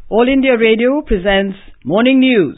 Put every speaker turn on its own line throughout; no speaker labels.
All India Radio presents Morning News.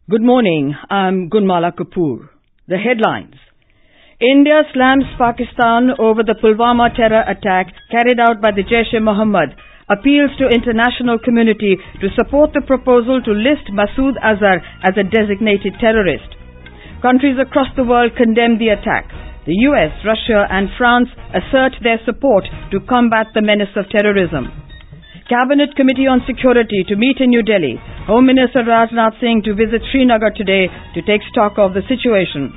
Good morning, I'm Gunmala Kapoor. The headlines. India slams Pakistan over the Pulwama terror attack carried out by the Jaish-e-Mohammed, appeals to international community to support the proposal to list Masood Azhar as a designated terrorist. Countries across the world condemn the attack. The US, Russia and France assert their support to combat the menace of terrorism. Cabinet Committee on Security to meet in New Delhi. Home Minister Rajnath Singh to visit Srinagar today to take stock of the situation.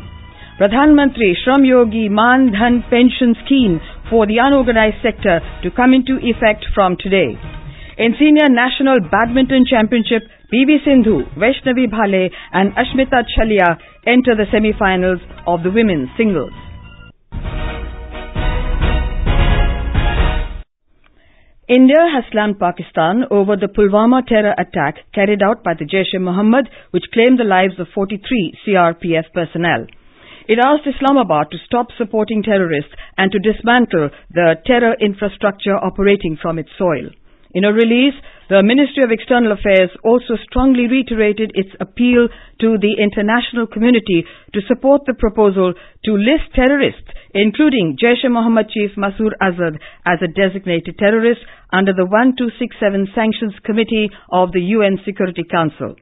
Pradhan, Mantri, Shram, Yogi, Maan-Dhan pension scheme for the unorganized sector to come into effect from today. In Senior National Badminton Championship, Sindhu, Vaishnavi, Bhale and Ashmita, Chaliha enter the semi-finals of the women's singles. India has slammed Pakistan over the Pulwama terror attack carried out by the Jaish-e-Mohammed, which claimed the lives of 43 CRPF personnel. It asked Islamabad to stop supporting terrorists and to dismantle the terror infrastructure operating from its soil. In a release, the Ministry of External Affairs also strongly reiterated its appeal to the international community to support the proposal to list terrorists, including Jaish-e-Mohammed chief Masood Azhar, as a designated terrorist under the 1267 Sanctions Committee of the UN Security Council.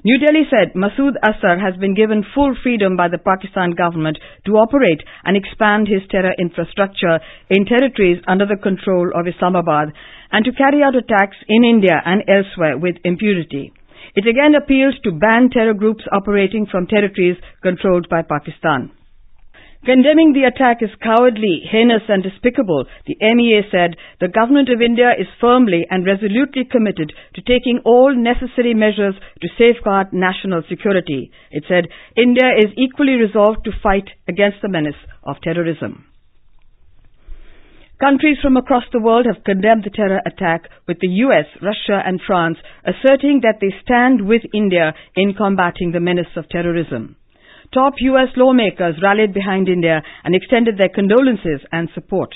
New Delhi said Masood Azhar has been given full freedom by the Pakistan government to operate and expand his terror infrastructure in territories under the control of Islamabad and to carry out attacks in India and elsewhere with impunity. It again appealed to ban terror groups operating from territories controlled by Pakistan. Condemning the attack is cowardly, heinous and despicable, the MEA said the Government of India is firmly and resolutely committed to taking all necessary measures to safeguard national security. It said India is equally resolved to fight against the menace of terrorism. Countries from across the world have condemned the terror attack, with the US, Russia and France asserting that they stand with India in combating the menace of terrorism. Top US lawmakers rallied behind India and extended their condolences and support.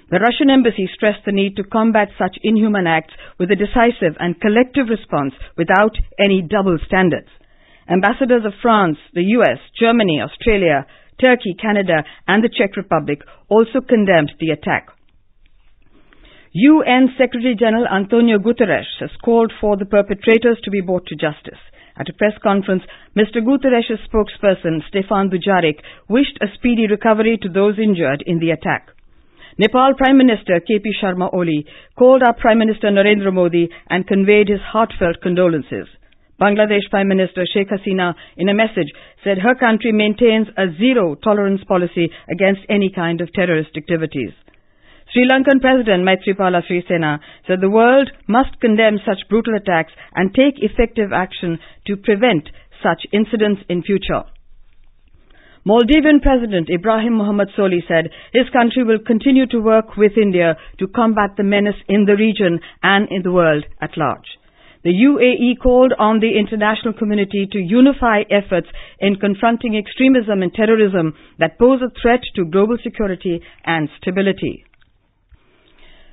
The Russian embassy stressed the need to combat such inhuman acts with a decisive and collective response without any double standards. Ambassadors of France, the US, Germany, Australia, Turkey, Canada and the Czech Republic also condemned the attack. UN Secretary General Antonio Guterres has called for the perpetrators to be brought to justice. At a press conference, Mr. Guterres' spokesperson, Stefan Dujarric, wished a speedy recovery to those injured in the attack. Nepal Prime Minister KP Sharma Oli called up Prime Minister Narendra Modi and conveyed his heartfelt condolences. Bangladesh Prime Minister Sheikh Hasina, in a message, said her country maintains a zero-tolerance policy against any kind of terrorist activities. Sri Lankan President Maithripala Sirisena said the world must condemn such brutal attacks and take effective action to prevent such incidents in future. Maldivian President Ibrahim Mohammed Soli said his country will continue to work with India to combat the menace in the region and in the world at large. The UAE called on the international community to unify efforts in confronting extremism and terrorism that pose a threat to global security and stability.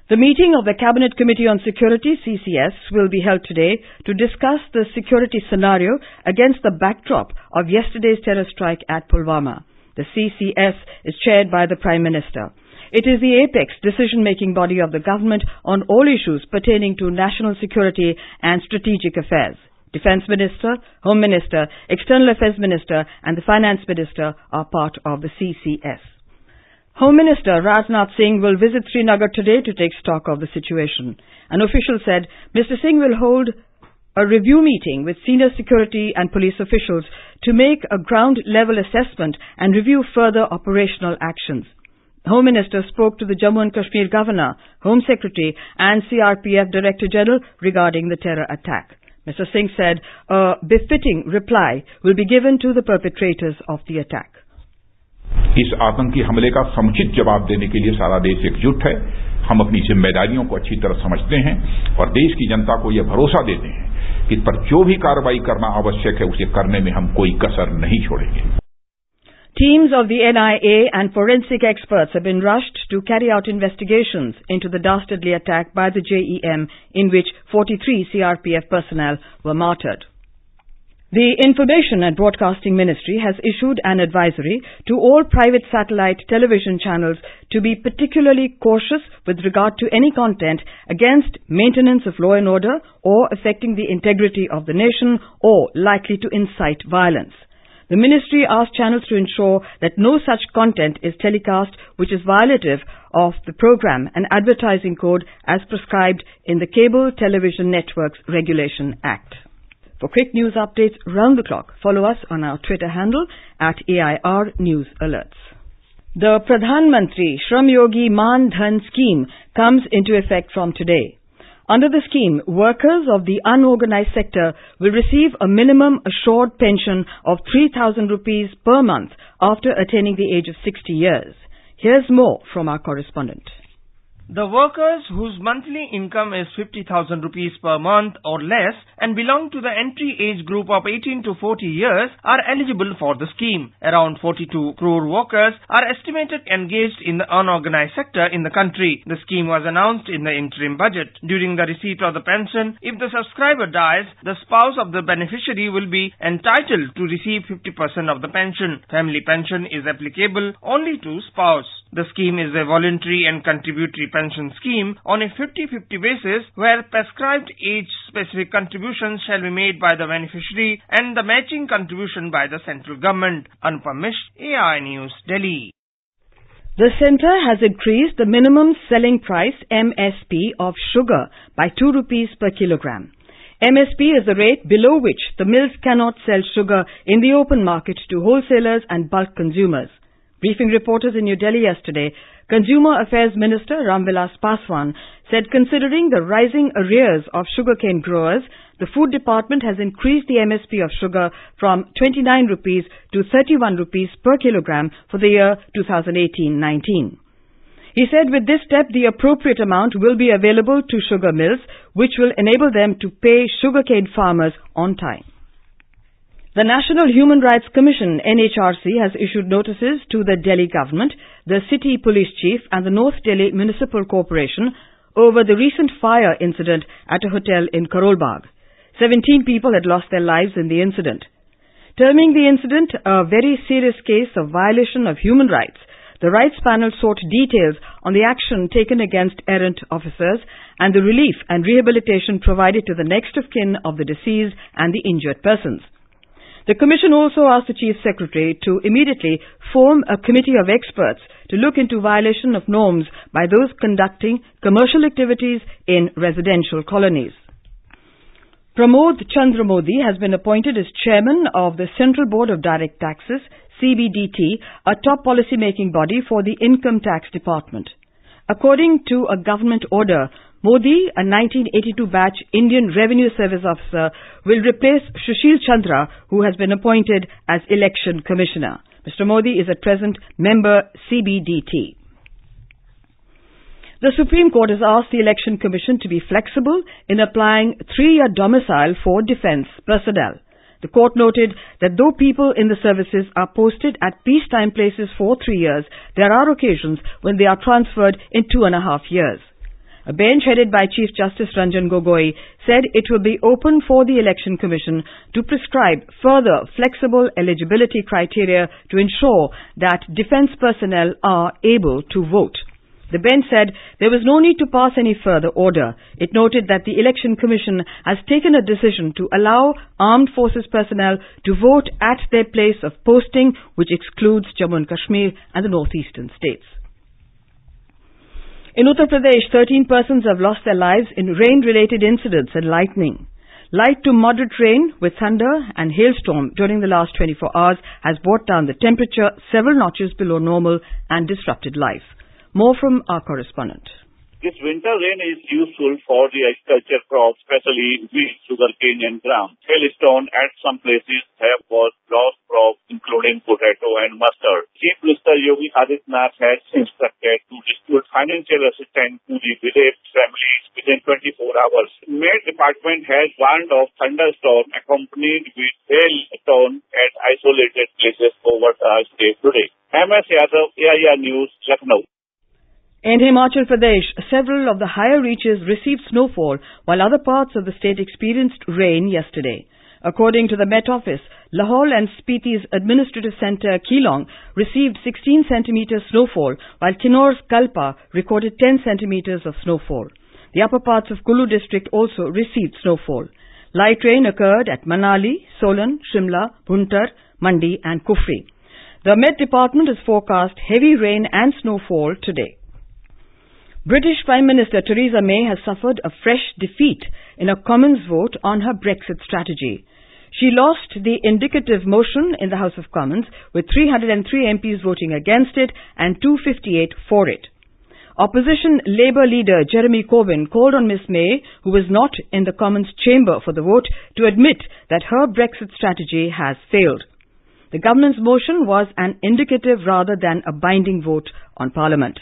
The meeting of the Cabinet Committee on Security, CCS, will be held today to discuss the security scenario against the backdrop of yesterday's terror strike at Pulwama. The CCS is chaired by the Prime Minister. It is the apex decision-making body of the government on all issues pertaining to national security and strategic affairs. Defence Minister, Home Minister, External Affairs Minister and the Finance Minister are part of the CCS. Home Minister Rajnath Singh will visit Srinagar today to take stock of the situation. An official said Mr. Singh will hold a review meeting with senior security and police officials to make a ground-level assessment and review further operational actions. The Home Minister spoke to the Jammu and Kashmir Governor, Home Secretary and CRPF Director General regarding the terror attack. Mr. Singh said a befitting reply will be given to the perpetrators of the attack.
इस आतंकी हमले का समुचित जवाब देने के लिए सारा देश एकजुट है। हम अपनी जिम्मेदारियों को अच्छी तरह समझते हैं और देश की जनता को यह भरोसा देते हैं कि पर जो भी कार्रवाई करना आवश्यक है उसे करने में हम कोई कसर नहीं छोड़ेंगे।
Teams of the NIA and forensic experts have been rushed to carry out investigations into the dastardly attack by the JEM in which 43 CRPF personnel were martyred. The Information and Broadcasting Ministry has issued an advisory to all private satellite television channels to be particularly cautious with regard to any content against maintenance of law and order or affecting the integrity of the nation or likely to incite violence. The ministry asked channels to ensure that no such content is telecast which is violative of the Program and Advertising Code as prescribed in the Cable Television Networks Regulation Act. For quick news updates round the clock, follow us on our Twitter handle @AIR News Alerts. The Pradhan Mantri Shram Yogi Maan-Dhan scheme comes into effect from today. Under the scheme, workers of the unorganized sector will receive a minimum assured pension of 3,000 rupees per month after attaining the age of 60 years. Here's more from our correspondent.
The workers whose monthly income is 50,000 rupees per month or less and belong to the entry age group of 18 to 40 years are eligible for the scheme. Around 42 crore workers are estimated engaged in the unorganized sector in the country. The scheme was announced in the interim budget. During the receipt of the pension, if the subscriber dies, the spouse of the beneficiary will be entitled to receive 50% of the pension. Family pension is applicable only to spouse. The scheme is a voluntary and contributory pension scheme on a 50-50 basis where prescribed age-specific contributions shall be made by the beneficiary and the matching contribution by the central government. Anupam Mishra, AI News, Delhi.
The centre has increased the minimum selling price MSP of sugar by 2 rupees per kilogram. MSP is the rate below which the mills cannot sell sugar in the open market to wholesalers and bulk consumers. Briefing reporters in New Delhi yesterday, Consumer Affairs Minister Ramvilas Paswan said considering the rising arrears of sugarcane growers, the Food Department has increased the MSP of sugar from 29 rupees to 31 rupees per kilogram for the year 2018-19. He said with this step, the appropriate amount will be available to sugar mills, which will enable them to pay sugarcane farmers on time. The National Human Rights Commission, NHRC, has issued notices to the Delhi government, the City Police Chief and the North Delhi Municipal Corporation over the recent fire incident at a hotel in Karol Bagh. 17 people had lost their lives in the incident. Terming the incident a very serious case of violation of human rights, the Rights Panel sought details on the action taken against errant officers and the relief and rehabilitation provided to the next of kin of the deceased and the injured persons. The Commission also asked the Chief Secretary to immediately form a committee of experts to look into violation of norms by those conducting commercial activities in residential colonies. Pramod Chandra Modi has been appointed as Chairman of the Central Board of Direct Taxes, CBDT, a top policy-making body for the Income Tax Department. According to a government order, Modi, a 1982 batch Indian Revenue Service officer, will replace Sushil Chandra, who has been appointed as Election Commissioner. Mr. Modi is at present member CBDT. The Supreme Court has asked the Election Commission to be flexible in applying 3-year domicile for defence personnel. The court noted that though people in the services are posted at peacetime places for 3 years, there are occasions when they are transferred in 2.5 years. A bench headed by Chief Justice Ranjan Gogoi said it will be open for the Election Commission to prescribe further flexible eligibility criteria to ensure that defence personnel are able to vote. The bench said there was no need to pass any further order. It noted that the Election Commission has taken a decision to allow armed forces personnel to vote at their place of posting, which excludes Jammu and Kashmir and the northeastern states. In Uttar Pradesh, 13 persons have lost their lives in rain-related incidents and lightning. Light to moderate rain with thunder and hailstorm during the last 24 hours has brought down the temperature several notches below normal and disrupted life. More from our correspondent.
This winter rain is useful for the agriculture crops, especially wheat, sugarcane and gram. Hailstone at some places have caused lost crops, including potato and mustard. Chief Minister Yogi Adityanath has instructed to distribute financial assistance to the village families within 24 hours. Maid Department has warned of thunderstorm accompanied with hailstone at isolated places over the state today. MS Yadav, AIR News, Lucknow.
In Himachal Pradesh, several of the higher reaches received snowfall while other parts of the state experienced rain yesterday. According to the Met Office, Lahaul and Spiti's administrative centre Keelong received 16 centimetres snowfall while Kinnaur's Kalpa recorded 10 centimetres of snowfall. The upper parts of Kullu district also received snowfall. Light rain occurred at Manali, Solan, Shimla, Bhuntar, Mandi and Kufri. The Met Department has forecast heavy rain and snowfall today. British Prime Minister Theresa May has suffered a fresh defeat in a Commons vote on her Brexit strategy. She lost the indicative motion in the House of Commons with 303 MPs voting against it and 258 for it. Opposition Labour leader Jeremy Corbyn called on Ms May, who was not in the Commons chamber for the vote, to admit that her Brexit strategy has failed. The government's motion was an indicative rather than a binding vote on Parliament.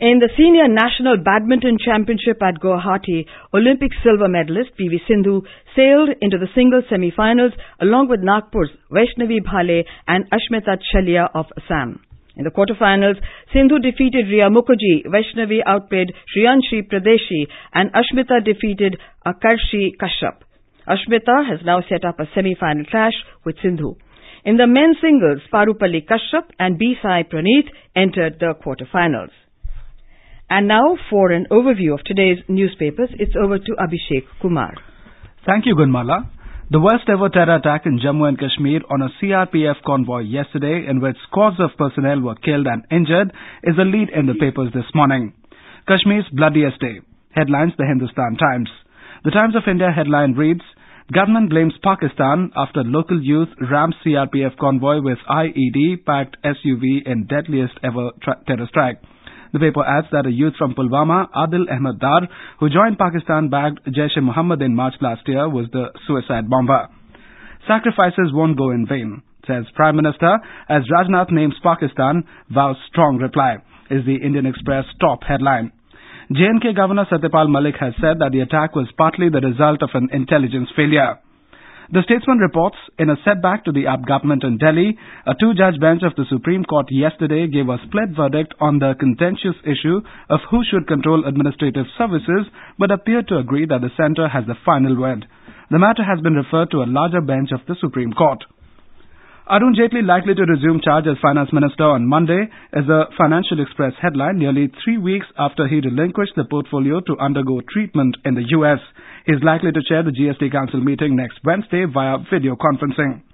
In the Senior National Badminton Championship at Guwahati, Olympic silver medalist PV Sindhu sailed into the singles semi-finals along with Nagpur's Vaishnavi Bhale and Ashmita Chaliha of Assam. In the quarterfinals, Sindhu defeated Riya Mukherjee, Vaishnavi outplayed Shriyanshi Pradeshi and Ashmita defeated Akarshi Kashyap. Ashmita has now set up a semi-final clash with Sindhu. In the men's singles, Parupalli Kashyap and B. Sai Praneeth entered the quarterfinals. And now for an overview of today's newspapers, it's over to Abhishek Kumar.
Thank you, Gunmala. The worst ever terror attack in Jammu and Kashmir on a CRPF convoy yesterday, in which scores of personnel were killed and injured, is a lead in the papers this morning. Kashmir's bloodiest day. Headlines the Hindustan Times. The Times of India headline reads, Government blames Pakistan after local youth rams CRPF convoy with IED-packed SUV in deadliest ever terror strike. The paper adds that a youth from Pulwama, Adil Ahmed Dar, who joined Pakistan-backed Jaish-e-Mohammed in March last year, was the suicide bomber. Sacrifices won't go in vain, says Prime Minister, as Rajnath names Pakistan, vows strong reply, is the Indian Express top headline. J&K Governor Satyapal Malik has said that the attack was partly the result of an intelligence failure. The Statesman reports, in a setback to the AAP government in Delhi, a two-judge bench of the Supreme Court yesterday gave a split verdict on the contentious issue of who should control administrative services, but appeared to agree that the centre has the final word. The matter has been referred to a larger bench of the Supreme Court. Arun Jaitley likely to resume charge as Finance Minister on Monday is a Financial Express headline nearly 3 weeks after he relinquished the portfolio to undergo treatment in the US. He is likely to chair the GST Council meeting next Wednesday via video conferencing.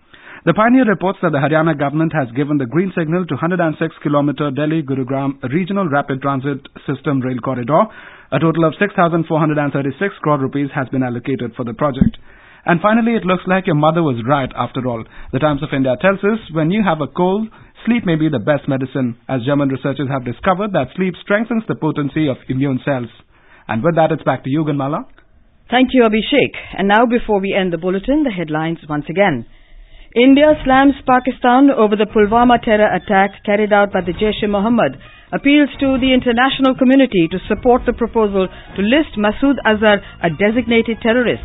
The Pioneer reports that the Haryana government has given the green signal to 106-kilometre Delhi-Gurugram Regional Rapid Transit System Rail Corridor. A total of 6,436 crore rupees has been allocated for the project. And finally, it looks like your mother was right after all. The Times of India tells us, when you have a cold, sleep may be the best medicine, as German researchers have discovered that sleep strengthens the potency of immune cells. And with that, it's back to you, Gunmala.
Thank you, Abhishek. And now, before we end the bulletin, the headlines once again. India slams Pakistan over the Pulwama terror attack carried out by the Jaish-e-Mohammed, appeals to the international community to support the proposal to list Masood Azhar a designated terrorist.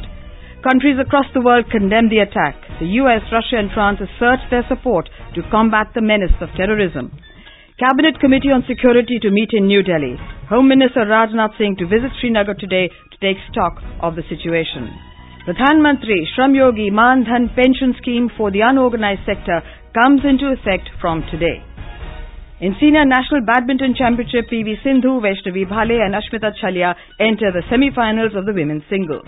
Countries across the world condemn the attack. The US, Russia and France assert their support to combat the menace of terrorism. Cabinet Committee on Security to meet in New Delhi. Home Minister Rajnath Singh to visit Srinagar today to take stock of the situation. Pradhan Mantri Shram Yogi Maan-Dhan pension scheme for the unorganized sector comes into effect from today. In Senior National Badminton Championship, PV Sindhu, Vaishnavi Bhale and Ashmita Chaliha enter the semi-finals of the women's singles.